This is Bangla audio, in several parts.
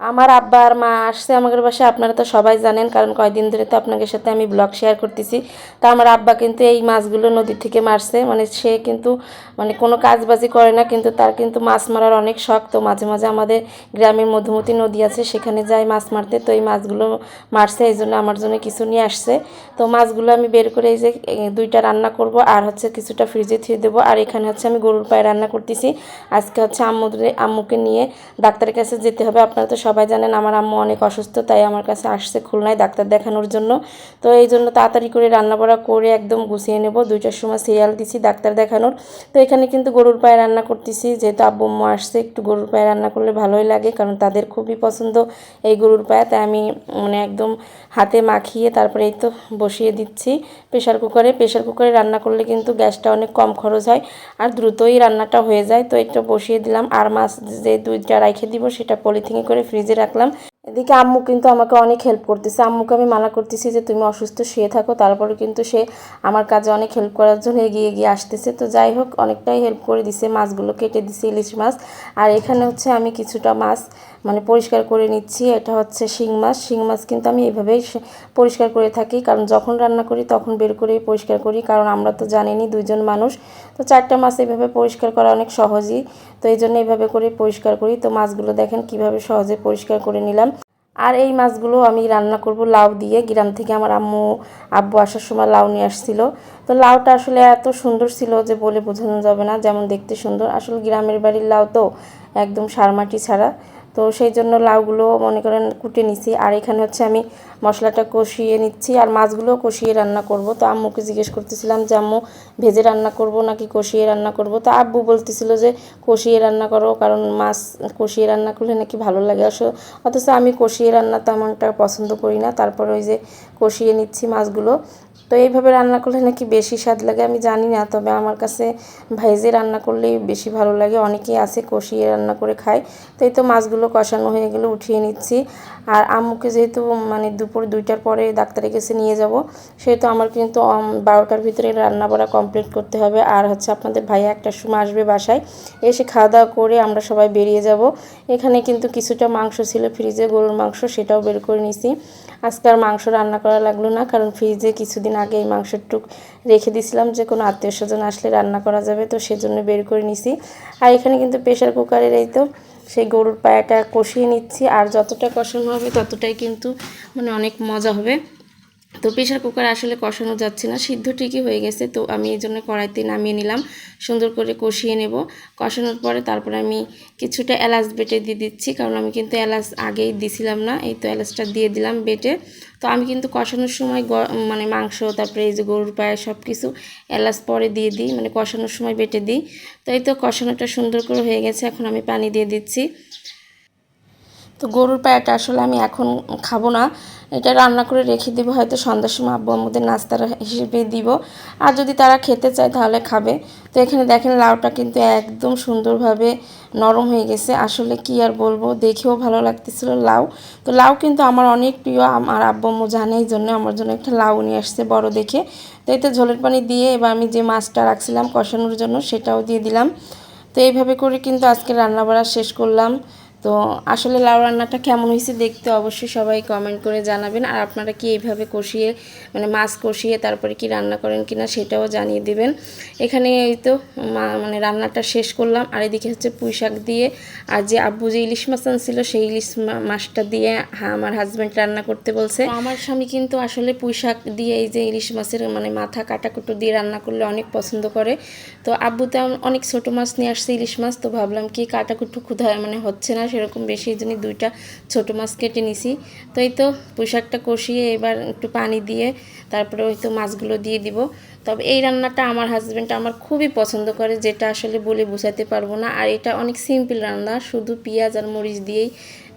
আমার আব্বা আর মা আসছে আমাদের বাসায়, আপনারা তো সবাই জানেন, কারণ কয়দিন ধরে তো আপনাদের সাথে আমি ব্লগ শেয়ার করতেছি। তো আমার আব্বা কিন্তু এই মাছগুলো নদী থেকে মারছে, মানে সে কিন্তু মানে কোনো কাজবাজি করে না, কিন্তু তার কিন্তু মাছ মারার অনেক শখ। তো মাঝে মাঝে আমাদের গ্রামের মধুমতি নদী আছে, সেখানে যাই মাছ মারতে। তো এই মাছগুলো মারছে, এই জন্য আমার জন্য কিছু নিয়ে আসছে। তো মাছগুলো আমি বের করে এই যে দুইটা রান্না করব, আর হচ্ছে কিছুটা ফ্রিজে থুয়ে দেবো। আর এখানে হচ্ছে আমি গরুর পায়ে রান্না করতেছি। আজকে হচ্ছে আম্মুকে নিয়ে ডাক্তারের কাছে যেতে হবে। আপনারা তো সবাই জানেন আমার আম্মু অনেক অসুস্থ, তাই আমার কাছে আসছে খুলনায় ডাক্তার দেখানোর জন্য। তো এই জন্য তাড়াতাড়ি করে রান্নাবাড়া করে একদম গুছিয়ে নেব। 2টার সময় সিরিয়াল দিছি ডাক্তার দেখানোর। তো এখানে কিন্তু গরুর পায়ে রান্না করতেছি, যেহেতু আব্বু আম্মু আসছে, একটু গরুর পায়ে রান্না করলে ভালোই লাগে, কারণ তাদের খুবই পছন্দ এই গরুর পায়ে। তাই আমি মানে একদম হাতে মাখিয়ে তারপরে এই তো বসিয়ে দিচ্ছি প্রেশার কুকারে। প্রেশার কুকারে রান্না করলে কিন্তু গ্যাসটা অনেক কম খরচ হয় আর দ্রুতই রান্নাটা হয়ে যায়। তো এটা বসিয়ে দিলাম, আর মাছ যে 2টা রেখে দিব সেটা পলিথিনে করে ফ্রিজে রাখলাম। এদিকে আম্মু কিন্তু আমাকে অনেক হেল্প করতেছে। আম্মুকে আমি মানা করতেছি যে তুমি অসুস্থ শুয়ে থাকো, তারপরে কিন্তু সে আমার কাজে অনেক হেল্প করার জন্য এগিয়ে এগিয়ে আসতেছে। তো যাই হোক, অনেকটাই হেল্প করে দিছে, মাছগুলো কেটে দিছে, ইলিশ মাছ। আর এখানে হচ্ছে আমি কিছুটা মাছ মানে পরিষ্কার করে নিচ্ছি। এটা হচ্ছে শিং মাছ। শিং মাছ কিন্তু আমি এইভাবেই পরিষ্কার করে থাকি, কারণ যখন রান্না করি তখন বের করেই পরিষ্কার করি, কারণ আমরা তো জানেনই 2জন মানুষ। তো 4টা মাছ এইভাবে পরিষ্কার করা অনেক সহজই, তো এই জন্য এইভাবে করে পরিষ্কার করি। তো মাছগুলো দেখেন কিভাবে সহজে পরিষ্কার করে নিলাম। আর এই মাছগুলো আমি রান্না করব লাউ দিয়ে। গ্রাম থেকে আমার আব্বু আসার সময় লাউ নিয়ে আসছিল। তো লাউটা আসলে এত সুন্দর ছিল যে বলে বোঝানো যাবে না, যেমন দেখতে সুন্দর। আসলে গ্রামের বাড়ির লাউ তো একদম সার মাটি ছাড়া। তো সেই জন্য লাউগুলো মনে করেন কুটে নিছি। আর এখানে হচ্ছে আমি মশলাটা কষিয়ে নিচ্ছি, আর মাছগুলোও কষিয়ে রান্না করব। তো আম্মুকে জিজ্ঞেস করতেছিলাম যে আম্মু ভেজে রান্না করব নাকি কষিয়ে রান্না করব। তো আব্বু বলতেছিল যে কষিয়ে রান্না করো, কারণ মাছ কষিয়ে রান্না করলে নাকি ভালো লাগে। অথচ আমি কষিয়ে রান্না তেমনটা পছন্দ করি না। তারপর ওই যে কষিয়ে নিচ্ছি মাছগুলো। তো এইভাবে রান্না করলে নাকি বেশি স্বাদ লাগে, আমি জানি না, তবে আমার কাছে ভেজে রান্না করলেই বেশি ভালো লাগে। অনেকেই আছে কষিয়ে রান্না করে খায়। তো এই তো মাছগুলো কষানো হয়ে গেলে উঠিয়ে নিচ্ছি। আর আম্মুকে যেহেতু মানে দুপুর 2টার পরে ডাক্তারের কাছে নিয়ে যাব, সেহেতু আমার কিন্তু 12টার ভিতরে রান্না বাড়া কমপ্লিট করতে হবে। আর হচ্ছে আপনাদের ভাইয়া 1টার সময় আসবে বাসায়, এসে খাওয়া দাওয়া করে আমরা সবাই বেরিয়ে যাব। এখানে কিন্তু কিছুটা মাংস ছিল ফ্রিজে, গরুর মাংস, সেটাও বের করে নিছি। আজকে আর মাংস রান্না করা লাগলো না, কারণ ফ্রিজে কিছুদিন আগে এই মাংসের টুক রেখে দিয়েছিলাম, যে কোনো আত্মীয় স্বজন আসলে রান্না করা যাবে, তো সেজন্য বের করে নিছি। আর এখানে কিন্তু প্রেশার কুকারের এই তো সেই গরুর পায়াটা কষিয়ে নিচ্ছি। আর যতটা কষানো হবে ততটাই কিন্তু মানে অনেক মজা হবে। তো প্রেশার কুকার আসলে কষানো যাচ্ছে না, সিদ্ধ ঠিকই হয়ে গেছে। তো আমি এই জন্য কড়াইতে নামিয়ে নিলাম, সুন্দর করে কষিয়ে নেব। কষানোর পরে তারপরে আমি কিছুটা এলাচ বেটে দিয়ে দিচ্ছি, কারণ আমি কিন্তু এলাচ আগেই দিছিলাম না, এই তো এলাচটা দিয়ে দিলাম বেটে। তো আমি কিন্তু কষানোর সময় মানে মাংস, তারপরে এই যে গরুর পায়ে সব কিছু এলাচ পরে দিয়ে দিই, মানে কষানোর সময় বেটে দিই। তো এই তো কষানোটা সুন্দর করে হয়ে গেছে, এখন আমি পানি দিয়ে দিচ্ছি। তো গরুর পায়াটা আসলে আমি এখন খাবো না, এটা রান্না করে রেখে দিব, হয়তো সন্ধ্যার সময় আব্বু আম্মুদের নাস্তার হিসেবে দিব। আর যদি তারা খেতে চায় তাহলে খাবে। তো এখানে দেখেন লাউটা কিন্তু একদম সুন্দরভাবে নরম হয়ে গেছে। আসলে কি আর বলবো, দেখেও ভালো লাগতেছিল লাউ। তো লাউ কিন্তু আমার অনেক প্রিয়, আমার আব্বু আম্মু জানে, এই জন্য আমার জন্য একটা লাউ নিয়ে আসছে বড় দেখে। তো এতে ঝোলের পানি দিয়ে এবার আমি যে মাছটা রাখছিলাম কষানোর জন্য সেটাও দিয়ে দিলাম। তো এইভাবে করে কিন্তু আজকে রান্নাবাড়া শেষ করলাম। তো আসলে লাউ রান্নাটা কেমন হয়েছে দেখতে অবশ্যই সবাই কমেন্ট করে জানাবেন। আর আপনারা কি এইভাবে কষিয়ে মানে মাছ কষিয়ে তারপরে কি রান্না করেন কিনা সেটাও জানিয়ে দিবেন। এখানে এই তো মানে রান্নাটা শেষ করলাম। আর এদিকে হচ্ছে পুঁই শাক দিয়ে, আর যে আব্বু যে ইলিশ মাছ আনছিল সেই ইলিশ মাছটা দিয়ে আমার হাজব্যান্ড রান্না করতে বলছে। আমার স্বামী কিন্তু আসলে পুঁই শাক দিয়ে এই যে ইলিশ মাছের মানে মাথা কাটাকুটো দিয়ে রান্না করলে অনেক পছন্দ করে। তো আব্বু তো অনেক ছোটো মাছ নিয়ে আসছে, ইলিশ মাছ। তো ভাবলাম কি কাটাকুটু ক্ষুধা মানে হচ্ছে না সেরকম বেশি, এই জন্য 2টা ছোটো মাছ কেটে নিছি। তো এই তো পুঁই শাকটা কষিয়ে এবার একটু পানি দিয়ে তারপরে ওই তো মাছগুলো দিয়ে দিব। তবে এই রান্নাটা আমার হাজব্যান্ড আমার খুবই পছন্দ করে, যেটা আসলে বলে বোঝাতে পারবো না। আর এটা অনেক সিম্পল রান্না, শুধু পেঁয়াজ আর মরিচ দিয়েই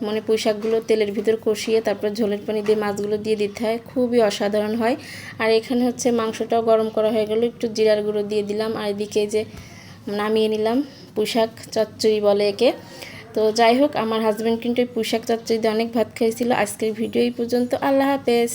মানে পুঁই শাকগুলো তেলের ভিতর কষিয়ে তারপরে ঝোলের পানি দিয়ে মাছগুলো দিয়ে দিতে হয়, খুবই অসাধারণ হয়। আর এখানে হচ্ছে মাংসটাও গরম করা হয়ে গেল, একটু জিরার গুঁড়ো দিয়ে দিলাম। আর এদিকে যে নামিয়ে নিলাম পুঁই শাক চচ্চড়ি বলে একে। তো যাই হোক, আমার হাজব্যান্ড কিন্তু এই পুঁই শাক চচ্চড়ি দিয়ে অনেক ভাত খাইছিল। আজকের ভিডিও এই পর্যন্ত, আল্লাহ হাফেজ।